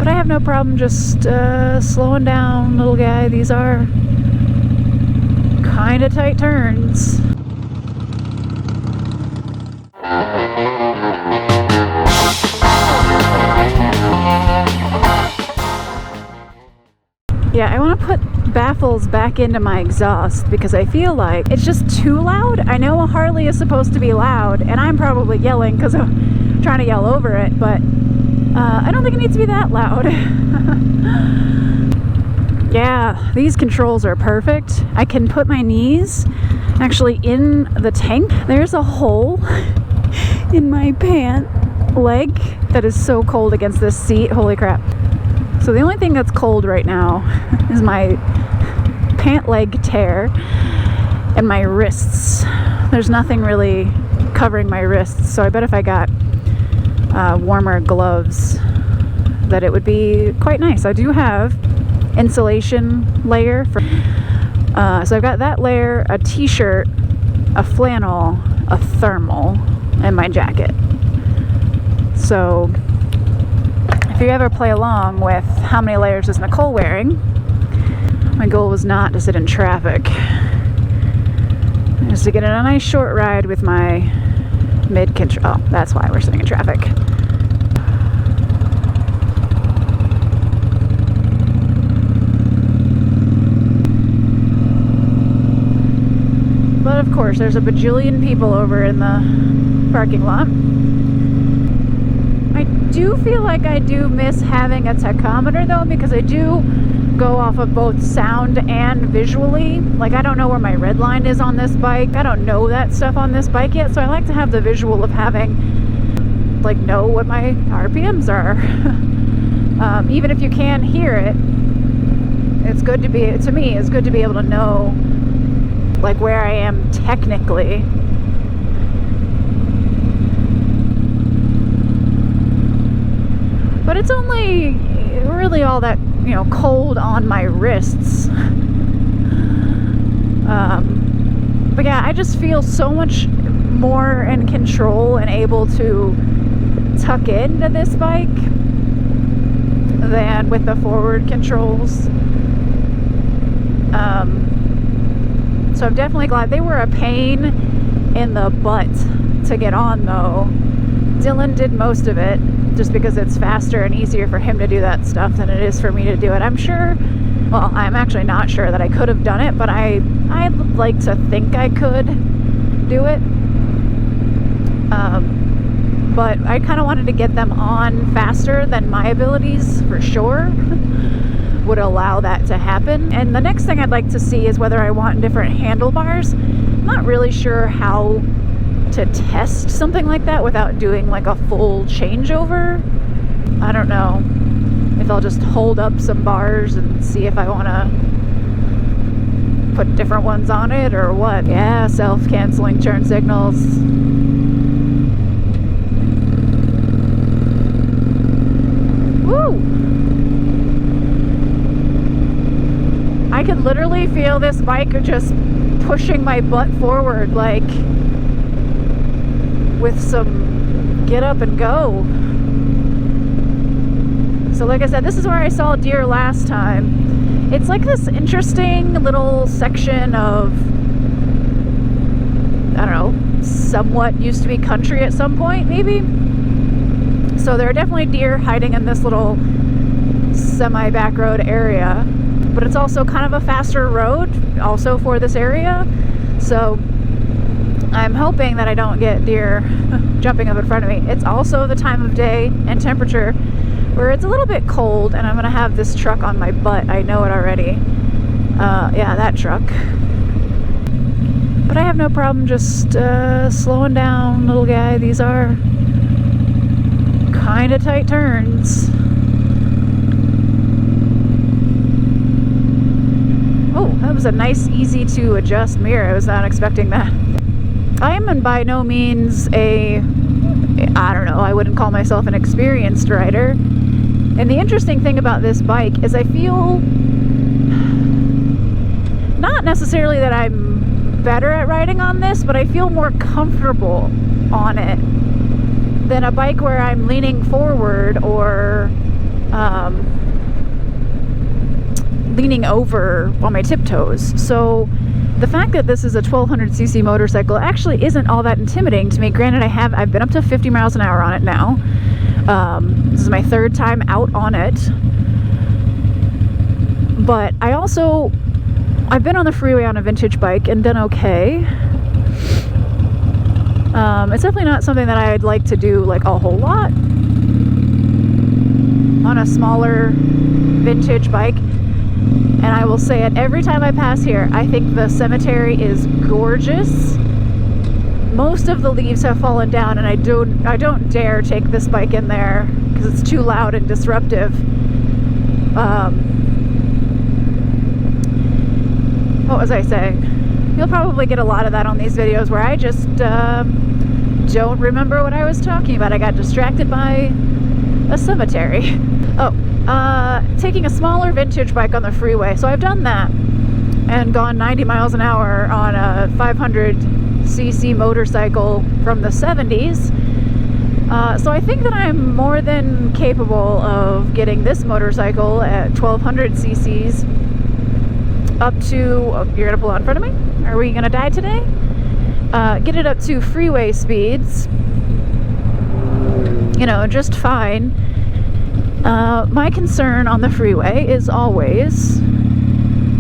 But I have no problem just slowing down, little guy. These are kind of tight turns. Yeah, I want to put baffles back into my exhaust because I feel like it's just too loud. I know a Harley is supposed to be loud, and I'm probably yelling because I'm trying to yell over it, but I don't think it needs to be that loud. Yeah, these controls are perfect. I can put my knees actually in the tank. There's a hole in my pant leg that is so cold against this seat. Holy crap. So the only thing that's cold right now is my pant leg tear and my wrists. There's nothing really covering my wrists, so I bet if I got warmer gloves that it would be quite nice. I do have insulation layer for, so I've got that layer, a t-shirt, a flannel, a thermal, and my jacket. So if you ever play along with how many layers is Nicole wearing, my goal was not to sit in traffic. It was to get in a nice short ride with my mid-control. Oh, that's why we're sitting in traffic. But of course, there's a bajillion people over in the parking lot. I do feel like I do miss having a tachometer though, because I do go off of both sound and visually. Like, I don't know where my red line is on this bike. I don't know that stuff on this bike yet, so I like to have the visual of having, like, know what my RPMs are. Even if you can't hear it, it's good to be, to me, it's good to be able to know, like, where I am technically. But it's only really all that, you know, cold on my wrists. But yeah, I just feel so much more in control and able to tuck into this bike than with the forward controls. So I'm definitely glad. They were a pain in the butt to get on though. Dylan did most of it, just because it's faster and easier for him to do that stuff than it is for me to do it. I'm sure, well, I'm actually not sure that I could have done it, but I'd like to think I could do it. But I kind of wanted to get them on faster than my abilities, for sure, would allow that to happen. And the next thing I'd like to see is whether I want different handlebars. I'm not really sure how to test something like that without doing like a full changeover. I don't know if I'll just hold up some bars and see if I want to put different ones on it or what. Yeah, self-canceling turn signals. Woo! I could literally feel this bike just pushing my butt forward, like, with some get up and go. So like I said, this is where I saw deer last time. It's like this interesting little section of, I don't know, somewhat used to be country at some point, maybe. So there are definitely deer hiding in this little semi-back road area, but it's also kind of a faster road also for this area. So I'm hoping that I don't get deer jumping up in front of me. It's also the time of day and temperature where it's a little bit cold, and I'm gonna have this truck on my butt. I know it already. Yeah, that truck. But I have no problem just slowing down, little guy. These are kind of tight turns. Oh, that was a nice, easy to adjust mirror. I was not expecting that. I am by no means I don't know, I wouldn't call myself an experienced rider. And the interesting thing about this bike is I feel not necessarily that I'm better at riding on this, but I feel more comfortable on it than a bike where I'm leaning forward or leaning over on my tiptoes. So the fact that this is a 1200cc motorcycle actually isn't all that intimidating to me. Granted, I've been up to 50 miles an hour on it now. This is my third time out on it. But I've been on the freeway on a vintage bike and done okay. It's definitely not something that I'd like to do like a whole lot on a smaller vintage bike. And I will say it every time I pass here, I think the cemetery is gorgeous. Most of the leaves have fallen down, and I don't dare take this bike in there because it's too loud and disruptive. What was I saying? You'll probably get a lot of that on these videos where I just don't remember what I was talking about. I got distracted by a cemetery. Taking a smaller vintage bike on the freeway. So I've done that and gone 90 miles an hour on a 500cc motorcycle from the 70s. So I think that I'm more than capable of getting this motorcycle at 1200 cc's up to, you're gonna pull out in front of me? Are we gonna die today? Get it up to freeway speeds, just fine. My concern on the freeway is always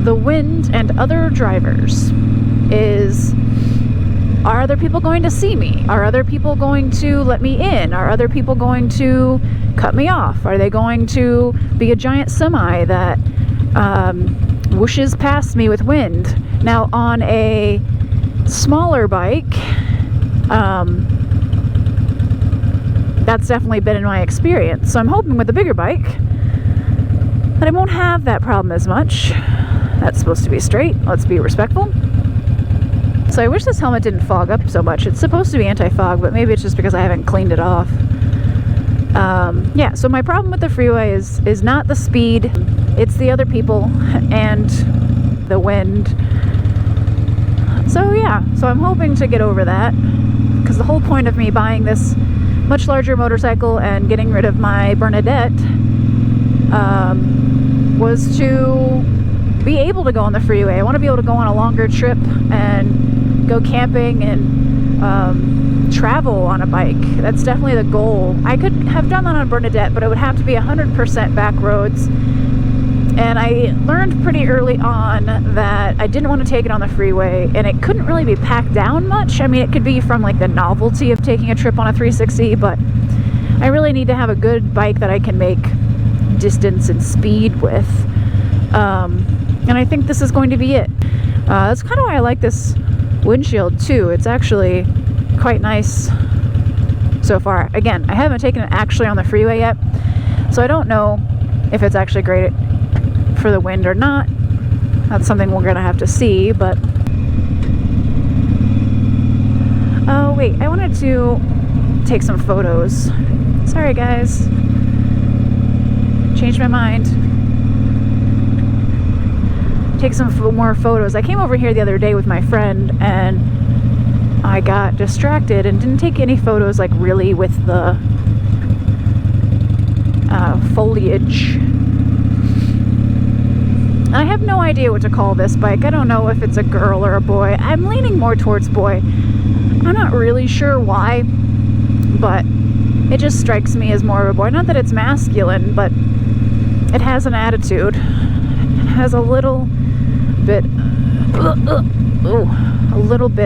the wind and other drivers. Are other people going to see me? Are other people going to let me in? Are other people going to cut me off? Are they going to be a giant semi that whooshes past me with wind? Now, on a smaller bike, that's definitely been in my experience. So I'm hoping with a bigger bike that I won't have that problem as much. That's supposed to be straight. Let's be respectful. So I wish this helmet didn't fog up so much. It's supposed to be anti-fog, but maybe it's just because I haven't cleaned it off. Yeah, so my problem with the freeway is not the speed, it's the other people and the wind. So yeah, so I'm hoping to get over that, because the whole point of me buying this much larger motorcycle and getting rid of my Bernadette was to be able to go on the freeway. I want to be able to go on a longer trip and go camping and travel on a bike. That's definitely the goal. I could have done that on Bernadette, but it would have to be 100% back roads. And I learned pretty early on that I didn't want to take it on the freeway, and it couldn't really be packed down much. I mean, it could be from like the novelty of taking a trip on a 360, but I really need to have a good bike that I can make distance and speed with. And I think this is going to be it. That's kind of why I like this windshield too. It's actually quite nice so far. Again, I haven't taken it actually on the freeway yet, so I don't know if it's actually great for the wind or not. That's something we're gonna have to see. But oh wait, I wanted to take some photos. Sorry guys, changed my mind. Take some more photos. I came over here the other day with my friend and I got distracted and didn't take any photos like really with the foliage. I have no idea what to call this bike. I don't know if it's a girl or a boy. I'm leaning more towards boy. I'm not really sure why, but it just strikes me as more of a boy. Not that it's masculine, but it has an attitude. It has a little bit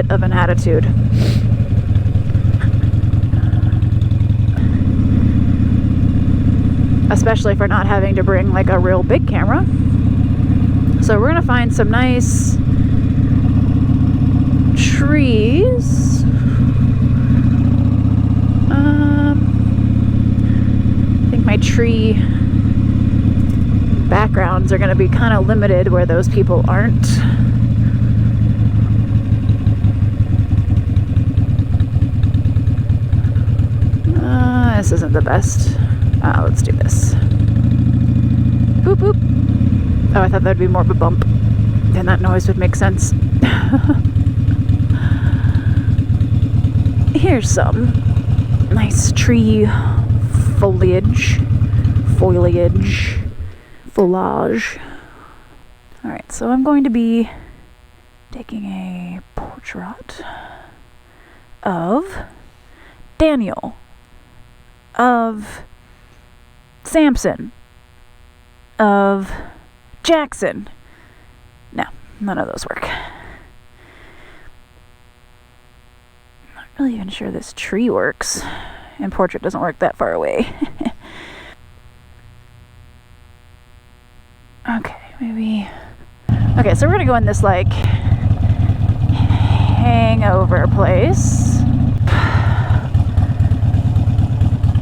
of an attitude. Especially for not having to bring like a real big camera. So we're gonna find some nice trees. I think my tree backgrounds are gonna be kind of limited where those people aren't. This isn't the best. Let's do this. Boop boop. Oh, I thought that'd be more of a bump. Then that noise would make sense. Here's some nice tree foliage. Alright, so I'm going to be taking a portrait of Daniel, of Samson, of Jackson. No, none of those work. Not really even sure this tree works, and portrait doesn't work that far away. Okay, maybe. Okay, so we're gonna go in this like hangover place.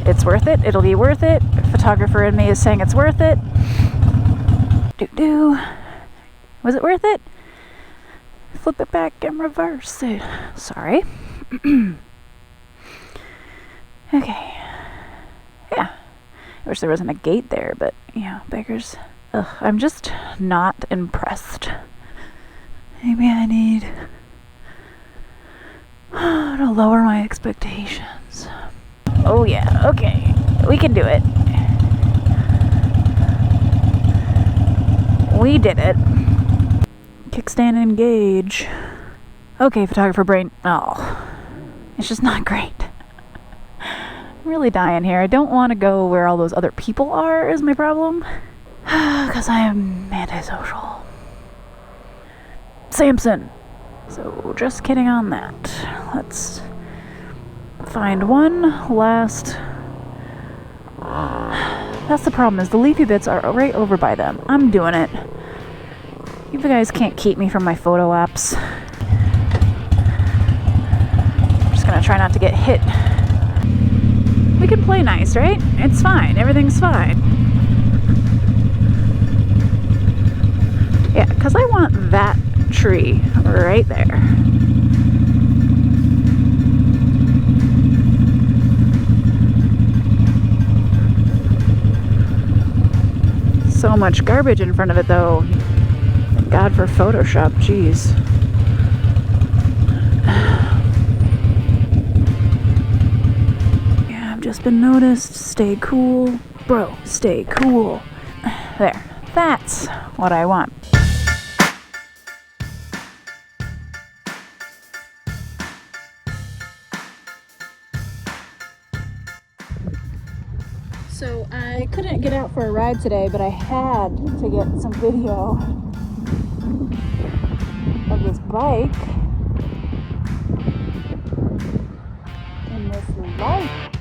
It's worth it. It'll be worth it. Photographer in me is saying it's worth it. Was it worth it? Flip it back and reverse it. Sorry. Okay. Yeah. I wish there wasn't a gate there, but yeah, beggars. Ugh, I'm just not impressed. Maybe I need to lower my expectations. Oh yeah, okay. We can do it. We did it. Kickstand engage. Okay, photographer brain. Oh, it's just not great. I'm really dying here. I don't want to go where all those other people are is my problem. Because I am antisocial. Samson. So, just kidding on that. Let's find one last. That's the problem, is the leafy bits are right over by them. I'm doing it. You guys can't keep me from my photo apps. I'm just gonna try not to get hit. We can play nice, right? It's fine. Everything's fine. Yeah, because I want that tree right there. So much garbage in front of it, though. Thank God for Photoshop, jeez. Yeah, I've just been noticed. Stay cool. Bro, stay cool. There. That's what I want. So I couldn't get out for a ride today, but I had to get some video of this bike in this light.